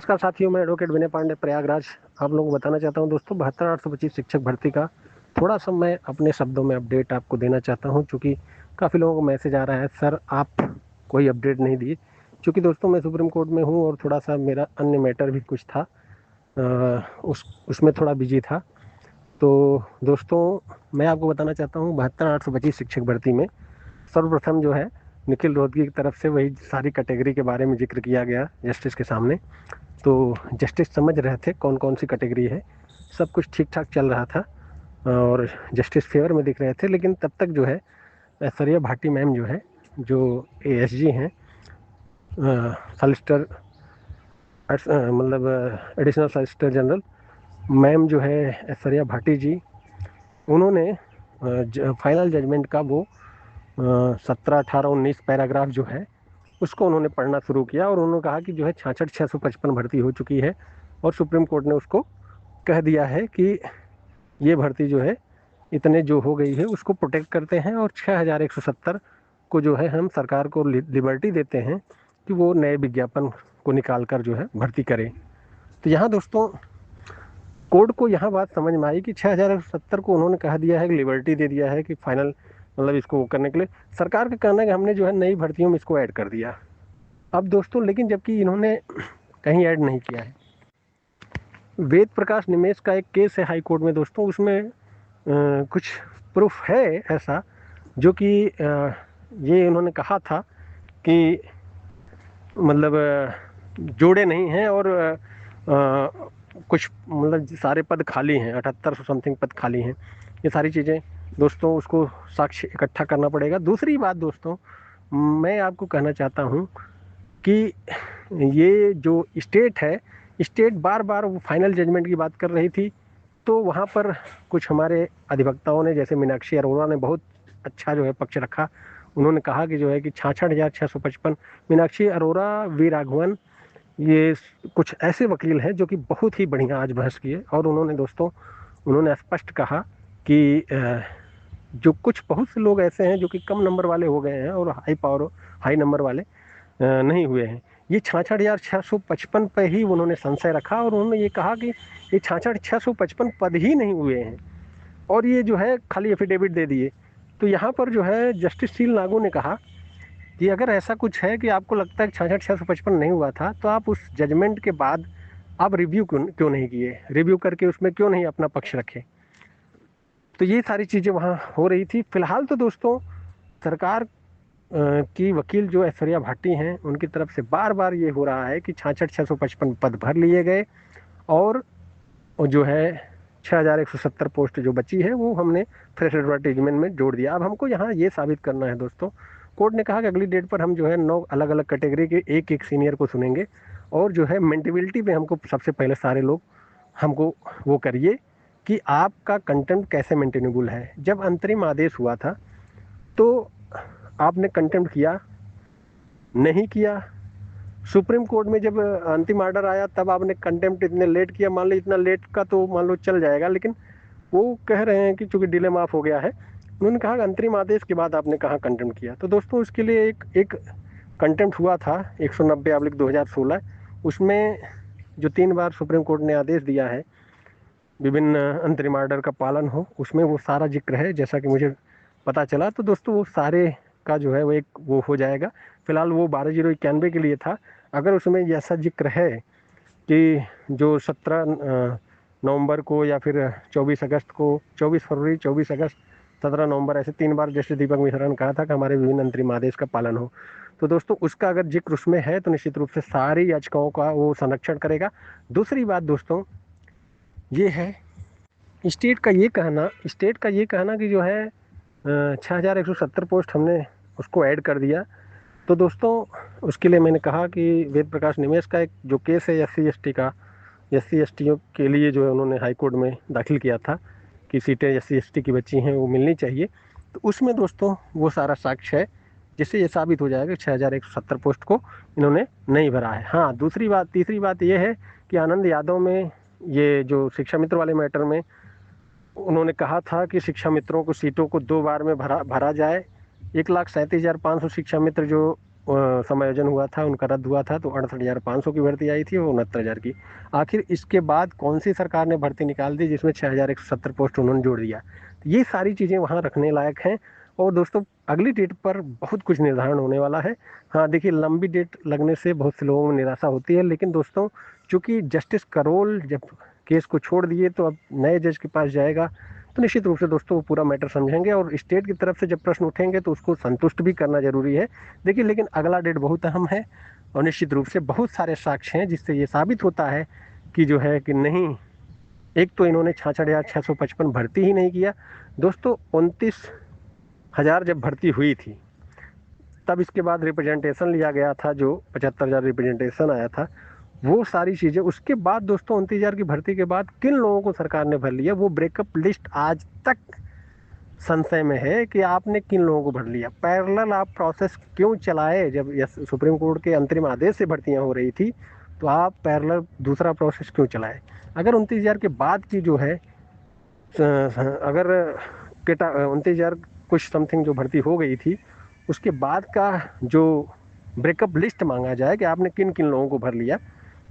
नमस्कार साथियों, मैं एडवोकेट विनय पांडे प्रयागराज आप लोगों को बताना चाहता हूं दोस्तों 72,825 शिक्षक भर्ती का थोड़ा सा मैं अपने शब्दों में अपडेट आपको देना चाहता हूं। चूँकि काफ़ी लोगों को मैसेज आ रहा है सर आप कोई अपडेट नहीं दिए। चूँकि दोस्तों मैं सुप्रीम कोर्ट में हूं और थोड़ा सा मेरा अन्य मैटर भी कुछ था, उसमें थोड़ा बिजी था। तो दोस्तों मैं आपको बताना चाहता हूँ 72,825 शिक्षक भर्ती में सर्वप्रथम जो है निखिल रोहतगी की तरफ से वही सारी कैटेगरी के बारे में जिक्र किया गया जस्टिस के सामने। तो जस्टिस समझ रहे थे कौन कौन सी कैटेगरी है, सब कुछ ठीक ठाक चल रहा था और जस्टिस फेवर में दिख रहे थे। लेकिन तब तक जो है ऐश्वर्या भाटी मैम जो है, जो एएसजी हैं, सॉलिसिटर मतलब एडिशनल सॉलिसिटर जनरल मैम जो है ऐश्वर्या भाटी जी, उन्होंने फाइनल जजमेंट का वो 17, 18, 19 पैराग्राफ जो है उसको उन्होंने पढ़ना शुरू किया और उन्होंने कहा कि जो है 66,655 भर्ती हो चुकी है और सुप्रीम कोर्ट ने उसको कह दिया है कि ये भर्ती जो है इतने जो हो गई है उसको प्रोटेक्ट करते हैं और 6,170 को जो है हम सरकार को लिबर्टी देते हैं कि वो नए विज्ञापन को निकाल कर जो है भर्ती करें। तो यहाँ दोस्तों कोर्ट को यहाँ बात समझ में आई कि 6,170 को उन्होंने कह दिया है कि लिबर्टी दे दिया है कि फाइनल मतलब इसको करने के लिए सरकार का कहना है कि हमने जो है नई भर्तियों में इसको ऐड कर दिया। अब दोस्तों लेकिन जबकि इन्होंने कहीं ऐड नहीं किया है। वेद प्रकाश निमेश का एक केस है हाई कोर्ट में दोस्तों, उसमें कुछ प्रूफ है ऐसा जो कि ये इन्होंने कहा था कि मतलब जोड़े नहीं हैं और कुछ मतलब सारे पद खाली हैं, 7800 समथिंग पद खाली हैं। ये सारी चीज़ें दोस्तों उसको साक्ष्य इकट्ठा करना पड़ेगा। दूसरी बात दोस्तों मैं आपको कहना चाहता हूँ कि ये जो स्टेट है, स्टेट बार बार वो फाइनल जजमेंट की बात कर रही थी। तो वहाँ पर कुछ हमारे अधिवक्ताओं ने जैसे मीनाक्षी अरोड़ा ने बहुत अच्छा जो है पक्ष रखा। उन्होंने कहा कि जो है कि 66,655 मीनाक्षी अरोड़ा, वी राघवन, ये कुछ ऐसे वकील हैं जो कि बहुत ही बढ़िया आज बहस किए और उन्होंने दोस्तों उन्होंने स्पष्ट कहा कि जो कुछ बहुत से लोग ऐसे हैं जो कि कम नंबर वाले हो गए हैं और हाई नंबर वाले नहीं हुए हैं। ये 66,655 पे ही उन्होंने संशय रखा और उन्होंने ये कहा कि ये 66,655 पद ही नहीं हुए हैं और ये जो है खाली एफिडेविट दे दिए। तो यहाँ पर जो है जस्टिस शील नागू ने कहा कि अगर ऐसा कुछ है कि आपको लगता है कि 66,655 नहीं हुआ था तो आप उस जजमेंट के बाद आप रिव्यू क्यों नहीं किए, रिव्यू करके उसमें क्यों नहीं अपना पक्ष रखे। तो ये सारी चीज़ें वहाँ हो रही थी। फिलहाल तो दोस्तों सरकार की वकील जो ऐश्वर्या भाटी हैं उनकी तरफ से बार बार ये हो रहा है कि 66,655 पद भर लिए गए और जो है 6,170 पोस्ट जो बची है वो हमने फ्रेश एडवर्टीजमेंट में जोड़ दिया। अब हमको यहाँ ये साबित करना है दोस्तों, कोर्ट ने कहा कि अगली डेट पर हम जो है 9 अलग अलग कैटेगरी के एक एक सीनियर को सुनेंगे और जो है मेंटेबिलिटी पे हमको सबसे पहले सारे लोग हमको वो करिए कि आपका कंटेंट कैसे मेंटेनेबल है। जब अंतरिम आदेश हुआ था तो आपने कंटेम्प्ट किया नहीं किया, सुप्रीम कोर्ट में जब अंतिम ऑर्डर आया तब आपने कंटेम्प्ट इतने लेट किया। मान लो इतना लेट का तो मान लो चल जाएगा, लेकिन वो कह रहे हैं कि चूंकि डिले माफ हो गया है, उन्होंने कहा अंतरिम आदेश के बाद आपने कहाँ कंटेम्प्ट किया। तो दोस्तों उसके लिए एक कंटेम्प्ट हुआ था 190/2016, उसमें जो 3 बार सुप्रीम कोर्ट ने आदेश दिया है विभिन्न अंतरिम ऑर्डर का पालन हो, उसमें वो सारा जिक्र है जैसा कि मुझे पता चला। तो दोस्तों वो सारे का जो है वो एक वो हो जाएगा। फिलहाल वो 12/091 के लिए था। अगर उसमें ऐसा जिक्र है कि जो 17 नवंबर को या फिर 24 अगस्त को, 24 फरवरी, 24 अगस्त, 17 नवंबर, ऐसे 3 बार जैसे दीपक मिश्रा ने कहा था कि हमारे विभिन्न अंतरिम आदेश का पालन हो, तो दोस्तों उसका अगर जिक्र उसमें है तो निश्चित रूप से सारी याचिकाओं का वो संरक्षण करेगा। दूसरी बात दोस्तों ये है स्टेट का ये कहना कि जो है 6,170 पोस्ट हमने उसको ऐड कर दिया। तो दोस्तों उसके लिए मैंने कहा कि वेद प्रकाश निमेश का एक जो केस है एससी एसटियों के लिए जो है उन्होंने हाई कोर्ट में दाखिल किया था कि सीटें एससी एसटी की बची हैं वो मिलनी चाहिए। तो उसमें दोस्तों वो सारा साक्ष्य है जिससे ये साबित हो जाएगा कि 6,170 पोस्ट को इन्होंने नहीं भरा है। हाँ तीसरी बात ये है कि आनंद यादव में ये जो शिक्षा मित्र वाले मैटर में उन्होंने कहा था कि शिक्षा मित्रों को सीटों को 2 बार में भरा जाए। 1,37,500 शिक्षा मित्र जो समायोजन हुआ था उनका रद्द हुआ था, तो 68,500 की भर्ती आई थी और 69,000 की। आखिर इसके बाद कौन सी सरकार ने भर्ती निकाल दी जिसमें 6,170 पोस्ट उन्होंने जोड़ दिया? तो ये सारी चीज़ें वहाँ रखने लायक हैं। और दोस्तों अगली डेट पर बहुत कुछ निर्धारण होने वाला है। हाँ देखिए, लंबी डेट लगने से बहुत से लोगों में निराशा होती है, लेकिन दोस्तों चूंकि जस्टिस करोल जब केस को छोड़ दिए तो अब नए जज के पास जाएगा, तो निश्चित रूप से दोस्तों वो पूरा मैटर समझेंगे और स्टेट की तरफ से जब प्रश्न उठेंगे तो उसको संतुष्ट भी करना जरूरी है। देखिए लेकिन अगला डेट बहुत अहम है और निश्चित रूप से बहुत सारे साक्ष्य हैं जिससे ये साबित होता है कि जो है कि नहीं, एक तो इन्होंने 66,655 भर्ती ही नहीं किया दोस्तों। 29,000 जब भर्ती हुई थी तब इसके बाद रिप्रेजेंटेशन लिया गया था, जो 75,000 रिप्रेजेंटेशन आया था, वो सारी चीज़ें उसके बाद दोस्तों 29,000 की भर्ती के बाद किन लोगों को सरकार ने भर लिया, वो ब्रेकअप लिस्ट आज तक संशय में है कि आपने किन लोगों को भर लिया। पैरेलल आप प्रोसेस क्यों चलाए? जब सुप्रीम कोर्ट के अंतरिम आदेश से भर्तियां हो रही थी तो आप पैरेलल दूसरा प्रोसेस क्यों चलाए? अगर 29,000 के बाद की जो है अगर 29,000 कुछ समथिंग जो भर्ती हो गई थी उसके बाद का जो ब्रेकअप लिस्ट मांगा जाए कि आपने किन किन लोगों को भर लिया,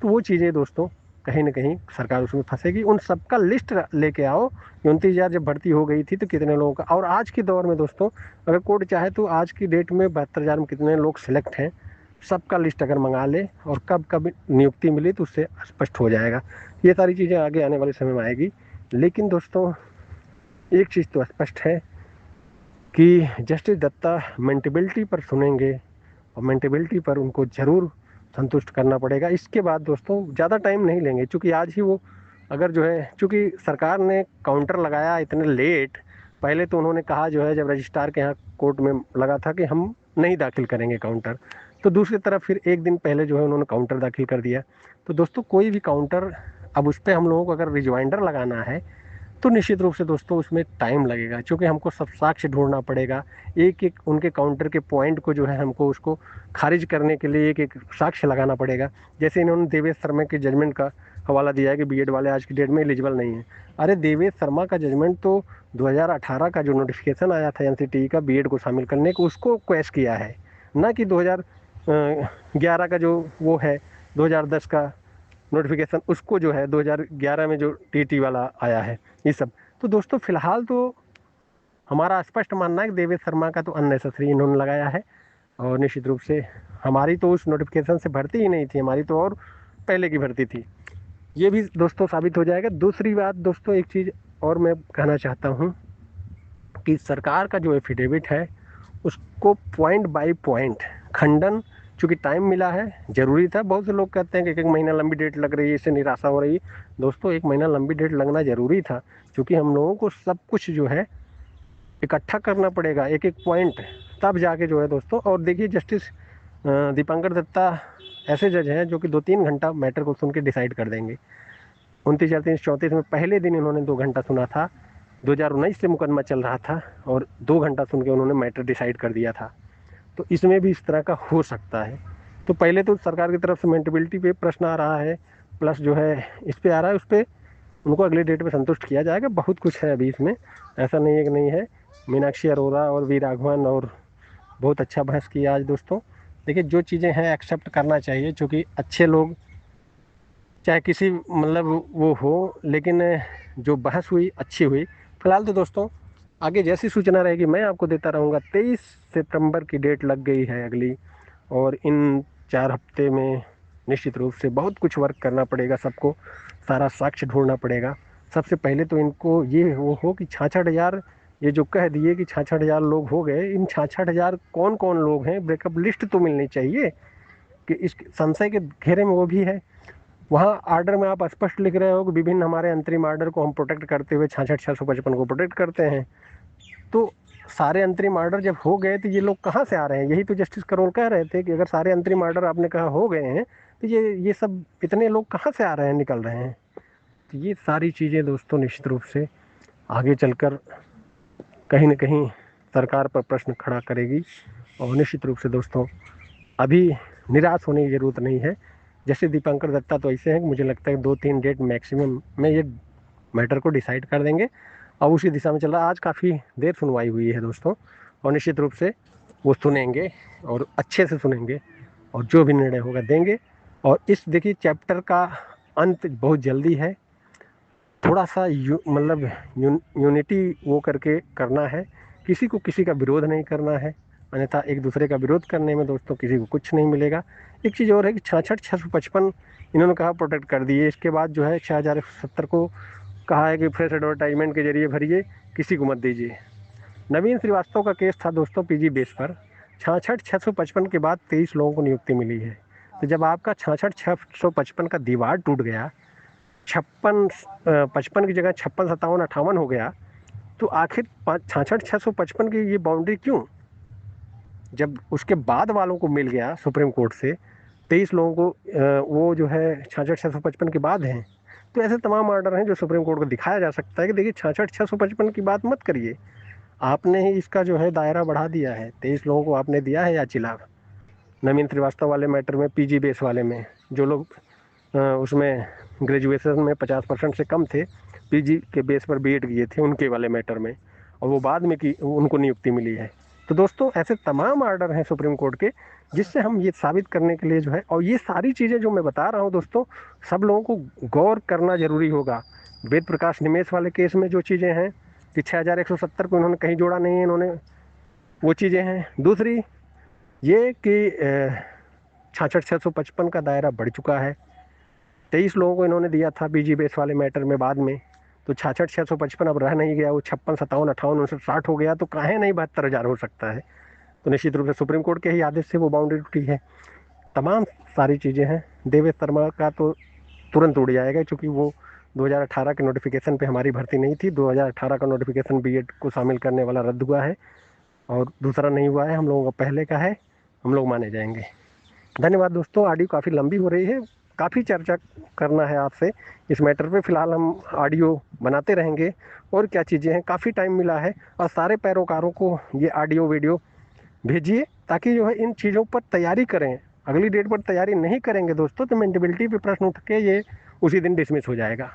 तो वो चीज़ें दोस्तों कहीं ना कहीं सरकार उसमें फंसेगी। उन सबका लिस्ट लेके आओ कि 29,000 जब भर्ती हो गई थी तो कितने लोगों का, और आज के दौर में दोस्तों अगर कोर्ट चाहे तो आज की डेट में 72,000 में कितने लोग सिलेक्ट हैं, सबका लिस्ट अगर मंगा ले और कब कब नियुक्ति मिली तो उससे स्पष्ट हो जाएगा। ये सारी चीज़ें आगे आने वाले समय में आएगी। लेकिन दोस्तों एक चीज़ तो स्पष्ट है कि जस्टिस दत्ता मेंटेबिलिटी पर सुनेंगे और मेंटेबिलिटी पर उनको ज़रूर संतुष्ट करना पड़ेगा। इसके बाद दोस्तों ज़्यादा टाइम नहीं लेंगे, क्योंकि आज ही वो अगर जो है, चूँकि सरकार ने काउंटर लगाया इतने लेट, पहले तो उन्होंने कहा जो है जब रजिस्ट्रार के यहाँ कोर्ट में लगा था कि हम नहीं दाखिल करेंगे काउंटर, तो दूसरी तरफ फिर एक दिन पहले जो है उन्होंने काउंटर दाखिल कर दिया। तो दोस्तों कोई भी काउंटर अब उस पर हम लोगों को अगर रिजवाइंडर लगाना है तो निश्चित रूप से दोस्तों उसमें टाइम लगेगा, क्योंकि हमको सब साक्ष्य ढूंढना पड़ेगा। एक एक उनके काउंटर के पॉइंट को जो है हमको उसको खारिज करने के लिए एक एक साक्ष्य लगाना पड़ेगा। जैसे इन्होंने देवेश शर्मा के जजमेंट का हवाला दिया है कि बीएड वाले आज की डेट में एलिजिबल नहीं है। अरे देवेश शर्मा का जजमेंट तो 2018 का जो नोटिफिकेशन आया था एनसीटीई का बीएड को शामिल करने को, उसको क्वेश किया है, ना कि 2011 का जो वो है 2010 का नोटिफिकेशन, उसको जो है 2011 में जो टीटी वाला आया है ये सब। तो दोस्तों फिलहाल तो हमारा स्पष्ट मानना है कि देवेश शर्मा का तो अननेसेसरी इन्होंने लगाया है, और निश्चित रूप से हमारी तो उस नोटिफिकेशन से भर्ती ही नहीं थी, हमारी तो और पहले की भर्ती थी। ये भी दोस्तों साबित हो जाएगा। दूसरी बात दोस्तों एक चीज़ और मैं कहना चाहता हूँ कि सरकार का जो एफिडेविट है उसको पॉइंट बाय पॉइंट खंडन, चूँकि टाइम मिला है ज़रूरी था। बहुत से लोग कहते हैं कि एक महीना लंबी डेट लग रही है, इससे निराशा हो रही है। दोस्तों एक महीना लंबी डेट लगना ज़रूरी था, क्योंकि हम लोगों को सब कुछ जो है इकट्ठा करना पड़ेगा, एक एक पॉइंट, तब जाके जो है दोस्तों। और देखिए जस्टिस दीपांकर दत्ता ऐसे जज हैं जो कि 2-3 घंटा मैटर को सुन के डिसाइड कर देंगे। 29, 38, 34 में पहले दिन इन्होंने 2 घंटा सुना था, 2019 से मुकदमा चल रहा था और 2 घंटा सुन के उन्होंने मैटर डिसाइड कर दिया था। तो इसमें भी इस तरह का हो सकता है। तो पहले तो सरकार की तरफ से मेंटेबिलिटी पे प्रश्न आ रहा है, प्लस जो है इस पे आ रहा है, उस पर उनको अगली डेट पे संतुष्ट किया जाएगा। बहुत कुछ है अभी इसमें, ऐसा नहीं है कि नहीं है। मीनाक्षी अरोड़ा और वी राघवन और बहुत अच्छा बहस किया आज दोस्तों। देखिए जो चीज़ें हैं एक्सेप्ट करना चाहिए, क्योंकि अच्छे लोग चाहे किसी मतलब वो हो, लेकिन जो बहस हुई अच्छी हुई। फिलहाल तो दोस्तों आगे जैसी सूचना रहेगी मैं आपको देता रहूँगा। 23 सितंबर की डेट लग गई है अगली, और इन 4 हफ्ते में निश्चित रूप से बहुत कुछ वर्क करना पड़ेगा सबको, सारा साक्ष्य ढूंढना पड़ेगा। सबसे पहले तो इनको ये वो हो कि 66,000, ये जो कह दिए कि 66,000 लोग हो गए, इन 66,000 कौन कौन लोग हैं, ब्रेकअप लिस्ट तो मिलनी चाहिए कि इस संशय के घेरे में वो भी है। वहाँ आर्डर में आप स्पष्ट लिख रहे हो कि विभिन्न हमारे अंतरिम आर्डर को हम प्रोटेक्ट करते हुए 66,655 को प्रोटेक्ट करते हैं। तो सारे अंतरिम आर्डर जब हो गए तो ये लोग कहाँ से आ रहे हैं? यही तो जस्टिस करोल कह रहे थे कि अगर सारे अंतरिम आर्डर आपने कहा हो गए हैं तो ये सब इतने लोग कहाँ से आ रहे हैं, निकल रहे हैं? तो ये सारी चीज़ें दोस्तों निश्चित रूप से आगे चलकर कहीं ना कहीं सरकार पर प्रश्न खड़ा करेगी। और निश्चित रूप से दोस्तों अभी निराश होने की ज़रूरत नहीं है। जैसे दीपांकर दत्ता तो ऐसे हैं कि मुझे लगता है 2-3 डेट मैक्सिमम में ये मैटर को डिसाइड कर देंगे, और उसी दिशा में चल रहा है। आज काफ़ी देर सुनवाई हुई है दोस्तों, और निश्चित रूप से वो सुनेंगे और अच्छे से सुनेंगे और जो भी निर्णय होगा देंगे। और इस देखिए चैप्टर का अंत बहुत जल्दी है। थोड़ा सा मतलब यूनिटी वो करके करना है, किसी को किसी का विरोध नहीं करना है, अन्यथा एक दूसरे का विरोध करने में दोस्तों किसी को कुछ नहीं मिलेगा। एक चीज़ और है कि 66,655 इन्होंने कहा प्रोटेक्ट कर दिए, इसके बाद जो है 6,170 को कहा है कि फ्रेश एडवर्टाइजमेंट के जरिए भरिए, किसी को मत दीजिए। नवीन श्रीवास्तव का केस था दोस्तों पीजी बेस पर, 66,655 के बाद 23 लोगों को नियुक्ति मिली है। तो जब आपका 66,655 का दीवार टूट गया, 55 की जगह 56, 57, 58 हो गया, तो आखिर 66,655 की ये बाउंड्री क्यों? जब उसके बाद वालों को मिल गया सुप्रीम कोर्ट से 23 लोगों को, वो जो है 66,655 के बाद हैं। तो ऐसे तमाम ऑर्डर हैं जो सुप्रीम कोर्ट को दिखाया जा सकता है कि देखिए 66,655 की बात मत करिए, आपने ही इसका जो है दायरा बढ़ा दिया है। 23 लोगों को आपने दिया है याचिला, नवीन श्रीवास्तव वाले मैटर में, पीजी बेस वाले में, जो लोग उसमें ग्रेजुएशन में 50% से कम थे, पीजी के बेस पर बीएड किए थे, उनके वाले मैटर में, और वो बाद में की उनको नियुक्ति मिली है। तो दोस्तों ऐसे तमाम आर्डर हैं सुप्रीम कोर्ट के, जिससे हम ये साबित करने के लिए जो है, और ये सारी चीज़ें जो मैं बता रहा हूँ दोस्तों, सब लोगों को गौर करना जरूरी होगा। वेद प्रकाश निमेश वाले केस में जो चीज़ें हैं कि 6,170 को इन्होंने कहीं जोड़ा नहीं है, इन्होंने वो चीज़ें हैं। दूसरी ये कि 66,655 का दायरा बढ़ चुका है, 23 लोगों को इन्होंने दिया था पीजी बेस वाले मैटर में बाद में, तो 66,655 अब रह नहीं गया, वो 56, 57, 58, 59, 60 हो गया, तो काहे नहीं 72,000 हो सकता है? तो निश्चित रूप से सुप्रीम कोर्ट के ही आदेश से वो बाउंड्री टूटी है। तमाम सारी चीज़ें हैं। देवेश शर्मा का तो तुरंत उड़ जाएगा, क्योंकि वो 2018 के नोटिफिकेशन पे हमारी भर्ती नहीं थी। 2018 का नोटिफिकेशन बीएड को शामिल करने वाला रद्द हुआ है, और दूसरा नहीं हुआ है, हम लोगों का पहले का है, हम लोग माने जाएंगे। धन्यवाद दोस्तों, ऑडियो काफ़ी लंबी हो रही है, काफ़ी चर्चा करना है आपसे इस मैटर पे। फिलहाल हम ऑडियो बनाते रहेंगे, और क्या चीज़ें हैं, काफ़ी टाइम मिला है, और सारे पैरोकारों को ये ऑडियो वीडियो भेजिए, ताकि जो है इन चीज़ों पर तैयारी करें। अगली डेट पर तैयारी नहीं करेंगे दोस्तों तो मेंटेबिलिटी पे प्रश्न उठ के ये उसी दिन डिसमिस हो जाएगा।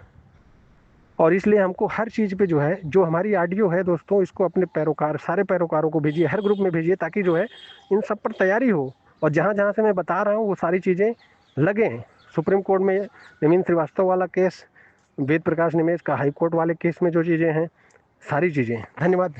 और इसलिए हमको हर चीज़ पे जो है, जो हमारी ऑडियो है दोस्तों, इसको अपने पैरोकार, सारे पैरोकारों को भेजिए, हर ग्रुप में भेजिए, ताकि जो है इन सब पर तैयारी हो, और जहाँ जहाँ से मैं बता रहा हूँ वो सारी चीज़ें लगें। सुप्रीम कोर्ट में नवीन श्रीवास्तव वाला केस, वेद प्रकाश निमेश का हाई कोर्ट वाले केस में जो चीज़ें हैं, सारी चीज़ें। धन्यवाद।